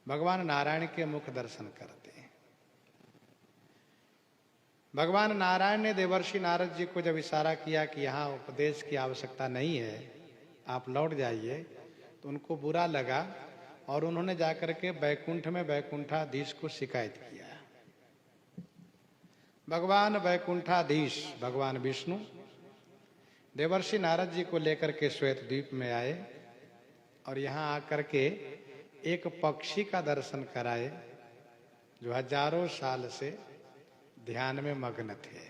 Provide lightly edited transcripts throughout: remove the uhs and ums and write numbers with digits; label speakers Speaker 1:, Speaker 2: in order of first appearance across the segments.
Speaker 1: भगवान नारायण के मुख दर्शन करते हैं। भगवान नारायण ने देवर्षि नारद जी को जब इशारा किया कि यहाँ उपदेश की आवश्यकता नहीं है, आप लौट जाइए, तो उनको बुरा लगा और उन्होंने जाकर के बैकुंठ में बैकुंठाधीश को शिकायत किया। भगवान बैकुंठाधीश भगवान विष्णु देवर्षि नारद जी को लेकर के श्वेत द्वीप में आए और यहाँ आकर के एक पक्षी का दर्शन कराए जो हजारों साल से ध्यान में मग्न थे।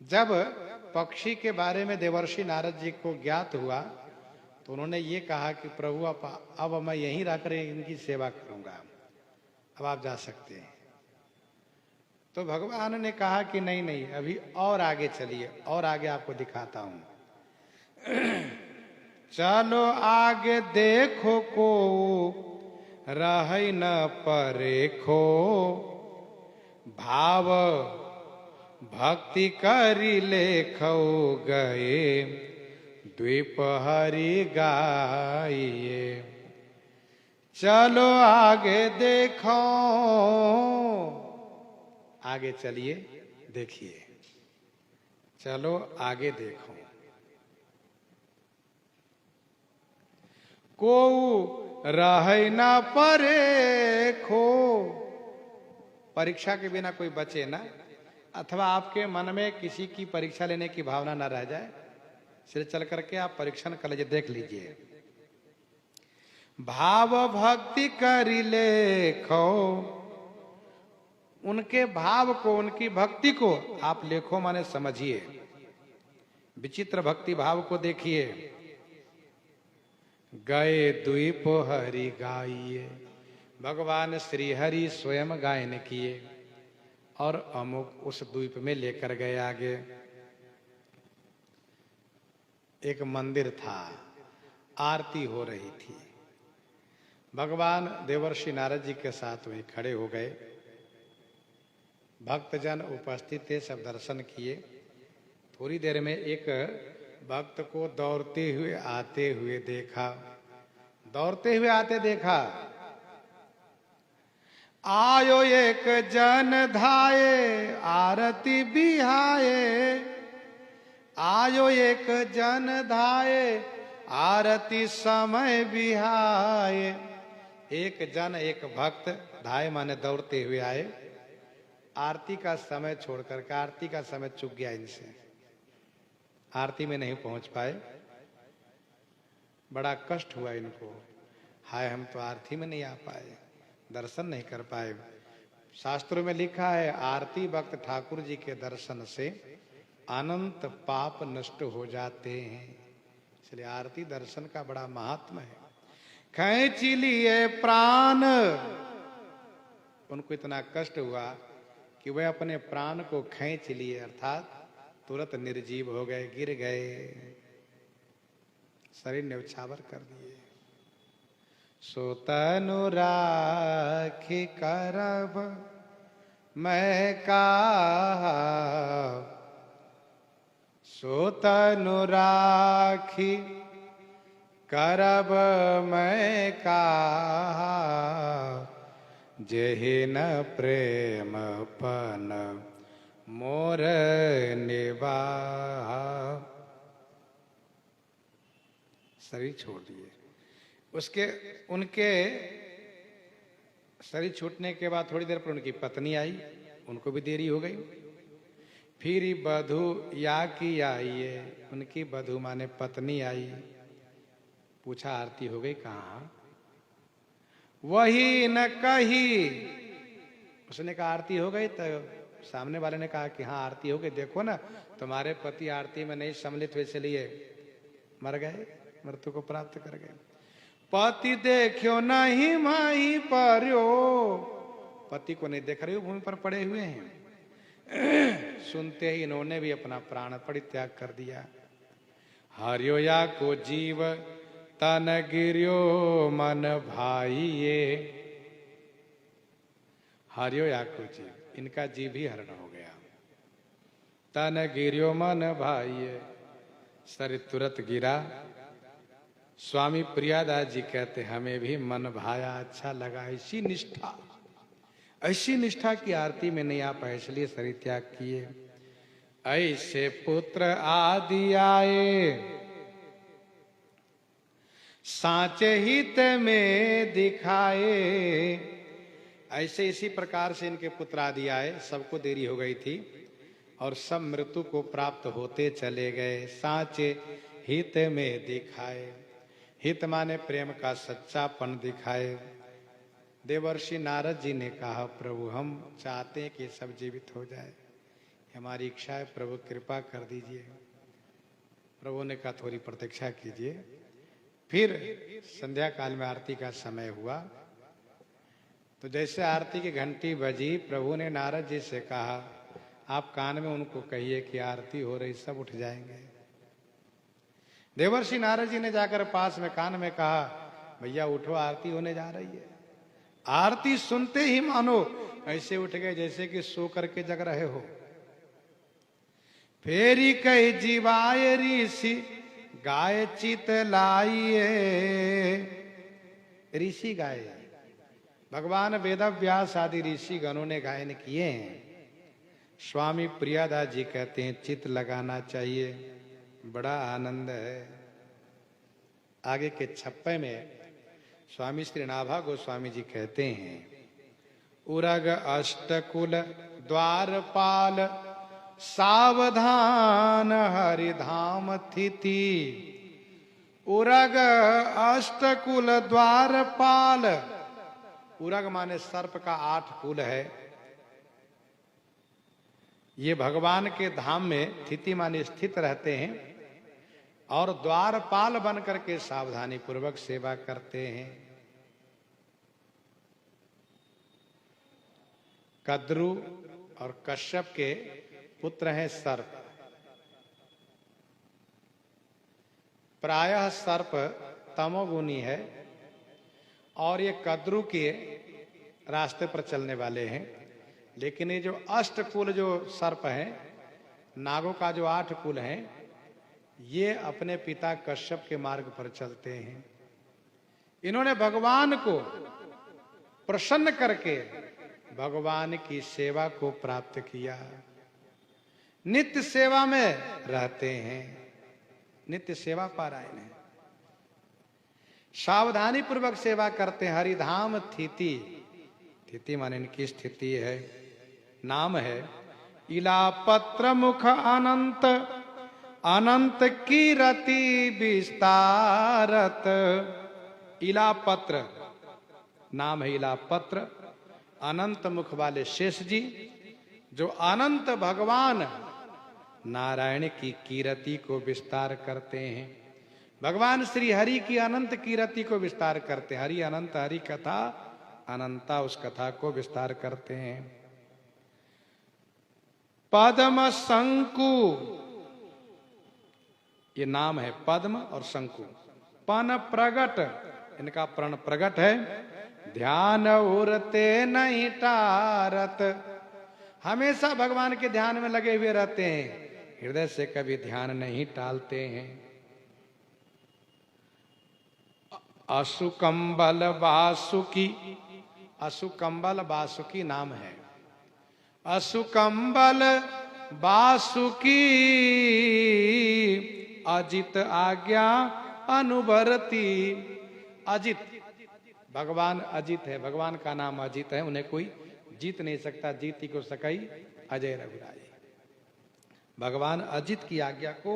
Speaker 1: जब पक्षी के बारे में देवर्षि नारद जी को ज्ञात हुआ तो उन्होंने ये कहा कि प्रभु अब मैं यहीं रहकर इनकी सेवा करूंगा, अब आप जा सकते हैं। तो भगवान ने कहा कि नहीं नहीं, अभी और आगे चलिए, और आगे आपको दिखाता हूं। चलो आगे देखो को रह न परेखो, भाव भक्ति करी लेखो गए द्वीप हरि गाइए। चलो आगे देखो, आगे चलिए देखिए, चलो आगे देखो। को रह न परे खो, परीक्षा के बिना कोई बचे ना, अथवा आपके मन में किसी की परीक्षा लेने की भावना न रह जाए, इसलिए चल करके आप परीक्षण कर लीजिए, देख लीजिए। भाव भक्ति करी लेखो, उनके भाव को, उनकी भक्ति को आप लेखो माने समझिए, विचित्र भक्ति भाव को देखिए। गए द्वीप हरि गाइए, भगवान श्री हरि स्वयं गायन किए और अमुक उस द्वीप में लेकर गए। आगे एक मंदिर था, आरती हो रही थी। भगवान देवर्षि नारद जी के साथ वहीं खड़े हो गए, भक्तजन उपस्थित थे, सब दर्शन किए। थोड़ी देर में एक भक्त को दौड़ते हुए आते हुए देखा, दौड़ते हुए आते देखा। आयो एक जन धाये आरती बिहाए, आयो एक जन धाये आरती समय बिहाए। एक जन, एक भक्त, धाये माने दौड़ते हुए आए, आरती का समय छोड़कर के, आरती का समय चूक गया इनसे, आरती में नहीं पहुंच पाए, बड़ा कष्ट हुआ इनको। हाय, हम तो आरती में नहीं आ पाए, दर्शन नहीं कर पाए। शास्त्रों में लिखा है, आरती वक्त ठाकुर जी के दर्शन से अनंत पाप नष्ट हो जाते हैं, इसलिए आरती दर्शन का बड़ा महात्मा है। खींच लिए प्राण, उनको इतना कष्ट हुआ कि वह अपने प्राण को खींच लिए, अर्थात तुरंत निर्जीव हो गए, गिर गए, शरीर न्यौछावर कर दिए। सो तनु राखी करब मैं काहा, सो तनु राखी करब मैं काहा, जेहि न प्रेम पन मोर निवाहा। शरीर छोड़ दिए। उनके शरीर छूटने के बाद थोड़ी देर पर उनकी पत्नी आई, उनको भी देरी हो गई। फिर बधू या की आई है, उनकी बधू माने पत्नी आई, पूछा आरती हो गई, कहाँ? वही न कही, उसने कहा आरती हो गई, तो सामने वाले ने कहा कि हाँ आरती हो गई, देखो ना तुम्हारे पति आरती में नहीं सम्मिलित हुए, इसलिए मर गए, मृत्यु को प्राप्त कर गए। पति देखो नहीं माही पर्यो, पति को नहीं देख रहे हो, भूमि पर पड़े हुए हैं। सुनते ही इन्होंने भी अपना प्राण परित्याग कर दिया। हरियो या को जीव तन गिरियो मन भाइये, हरियो या को जीव, इनका जीव ही हरण हो गया। तन गिरियो मन भाइये, शरीर तुरंत गिरा स्वामी प्रियादास जी कहते हमें भी मन भाया, अच्छा लगा। ऐसी निष्ठा की आरती में नहीं आ पाए, इसलिए शरीर त्याग किए। ऐसे पुत्र आदि आए, साचे हित में दिखाए। ऐसे इसी प्रकार से इनके पुत्र आदि आए, सबको देरी हो गई थी और सब मृत्यु को प्राप्त होते चले गए। साचे हित में दिखाए, हित माने प्रेम का सच्चापन दिखाए। देवर्षि नारद जी ने कहा, प्रभु हम चाहते हैं कि सब जीवित हो जाए, हमारी इच्छा है, प्रभु कृपा कर दीजिए। प्रभु ने कहा थोड़ी प्रतीक्षा कीजिए। फिर संध्या काल में आरती का समय हुआ, तो जैसे आरती की घंटी बजी, प्रभु ने नारद जी से कहा, आप कान में उनको कहिए कि आरती हो रही, सब उठ जाएंगे। देवर्षि नारद जी ने जाकर पास में कान में कहा, भैया उठो, आरती होने जा रही है। आरती सुनते ही मानो ऐसे उठ गए जैसे कि सो करके जग रहे हो। फेरी कई जीवाय ऋषि गाय चित लाइए। ऋषि गाए, भगवान वेद व्यास आदि ऋषि गणों ने गायन किए हैं। स्वामी प्रियादास जी कहते हैं चित लगाना चाहिए, बड़ा आनंद है। आगे के छप्पे में स्वामी श्री नाभा गोस्वामी जी कहते हैं, उरग अष्टकुल द्वारपाल सावधान हरिधाम थिति। उरग अष्टकुल द्वारपाल, उरग माने सर्प का 8 कुल है। ये भगवान के धाम में थिति माने स्थित रहते हैं और द्वारपाल बन करके सावधानी पूर्वक सेवा करते हैं। कद्रु और कश्यप के पुत्र हैं सर्प। प्रायः सर्प तमोगुणी है और ये कद्रु के रास्ते पर चलने वाले हैं। लेकिन ये जो अष्टकुल जो सर्प हैं, नागों का जो 8 कुल हैं, ये अपने पिता कश्यप के मार्ग पर चलते हैं। इन्होंने भगवान को प्रसन्न करके भगवान की सेवा को प्राप्त किया। नित्य सेवा में रहते हैं, नित्य सेवा पारायण है, सावधानी पूर्वक सेवा करते हैं। हरिधाम थिति, थिति माने इनकी स्थिति है, नाम है। इलापत्र मुख अनंत, अनंत कीरति विस्तारत। इलापत्र नाम है, इलापत्र। अनंत मुख वाले शेष जी, जो अनंत भगवान नारायण की कीरति को विस्तार करते हैं। भगवान श्री हरि की अनंत कीरति को विस्तार करते हैं। हरि अनंत, हरि कथा अनंता, उस कथा को विस्तार करते हैं। पद्म शंकु, ये नाम है पद्म और शंकु। पन प्रगट, इनका प्रण प्रगट है। ध्यान उरते नहीं टारत, हमेशा भगवान के ध्यान में लगे हुए रहते हैं, हृदय से कभी ध्यान नहीं टालते हैं। असुकंबल वासुकी, असुकंबल वासुकी नाम है। असुकंबल वासुकी अजित आज्ञा अनुबरती। अजित, भगवान अजित है, भगवान का नाम अजित है, उन्हें कोई जीत नहीं सकता। जीती को सकई अजय रघुराई। भगवान अजित की आज्ञा को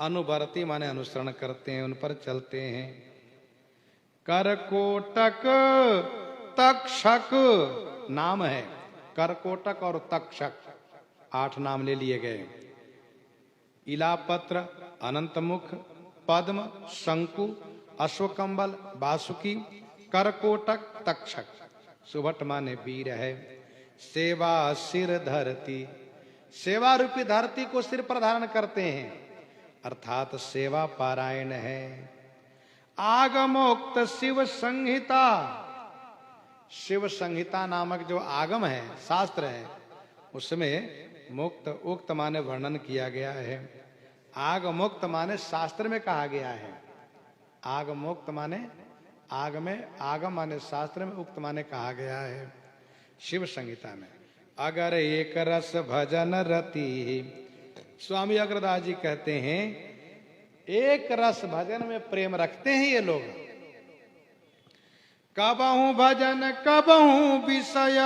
Speaker 1: अनुबरती माने अनुसरण करते हैं, उन पर चलते हैं। करकोटक तक्षक नाम है। करकोटक और तक्षक 8 नाम ले लिए गए। इलापत्र, अनंतमुख, पद्म, शंकु, अश्वकंबल, वासुकी, करकोटक, तक्षक। सुभट माने वीर है। सेवा सिर धरती, सेवा रूपी धरती को सिर पर धारण करते हैं, अर्थात सेवा पारायण है। आगमोक्त शिव संहिता, शिव संहिता नामक जो आगम है, शास्त्र है, उसमें मुक्त, उक्त माने वर्णन किया गया है। आगमुक्त माने शास्त्र में कहा गया है। आगमोक्त माने आग में, आगम माने शास्त्र में, उक्त माने कहा गया है शिव संहिता में। अगर एक रस भजन रति, स्वामी अग्रदास जी कहते हैं एक रस भजन में प्रेम रखते हैं ये लोग। कबहू भजन कबहू विषय,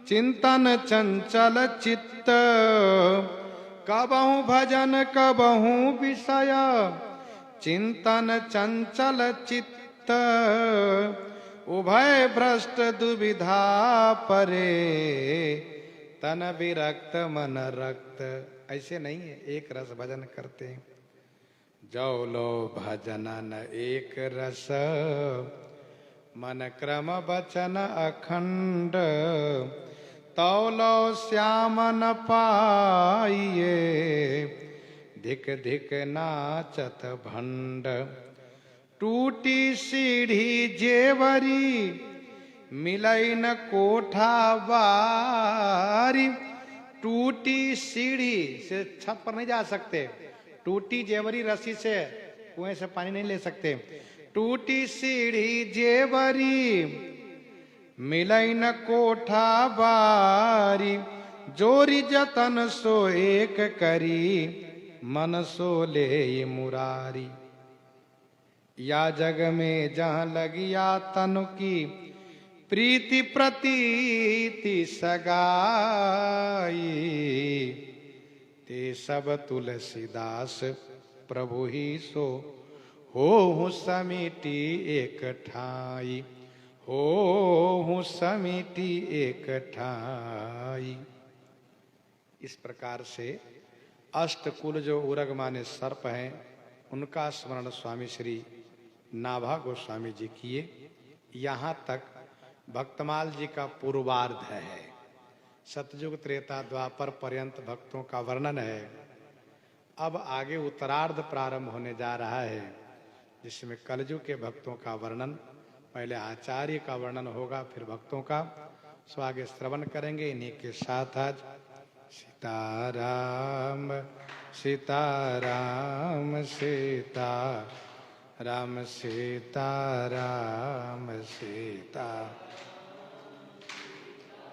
Speaker 1: चिंतन चंचल चित्त, कबहू भजन कबहू विषय, चिंतन चंचल चित्त, उभय भ्रष्ट दुविधा परे, तन विरक्त मन रक्त। ऐसे नहीं है, एक रस भजन करते हैं। जो लो भजनन एक रस, मन क्रम वचन अखंड, तौलो श्याम न पाइये, धिक धिक नाचत भंड। टूटी सीढ़ी जेवरी, मिलई न कोठा बारी। टूटी सीढ़ी से छत पर नहीं जा सकते, टूटी जेवरी रस्सी से कुएं से पानी नहीं ले सकते। टूटी सीढ़ी जेवरी, मिलई न कोठा बारी। जोरी जतन सो एक करी, मन सो ले मुरारी। या जग में जहाँ लगिया तनु की, प्रीति प्रतीति सगाई। ते सब तुलसीदास प्रभु ही सो, हो समिति एक ठाई, हो समिति एक ठाई। इस प्रकार से अष्टकुल जो उरग माने सर्प हैं, उनका स्मरण स्वामी श्री नाभा गोस्वामी जी किए। यहाँ तक भक्तमाल जी का पूर्वार्ध है। सतयुग त्रेता द्वापर पर्यंत भक्तों का वर्णन है। अब आगे उत्तरार्ध प्रारंभ होने जा रहा है, जिसमें कलयुग के भक्तों का वर्णन, पहले आचार्य का वर्णन होगा, फिर भक्तों का। सो आगे श्रवण करेंगे। इन्हीं के साथ आज सीताराम सीताराम सीता राम सीताराम सीता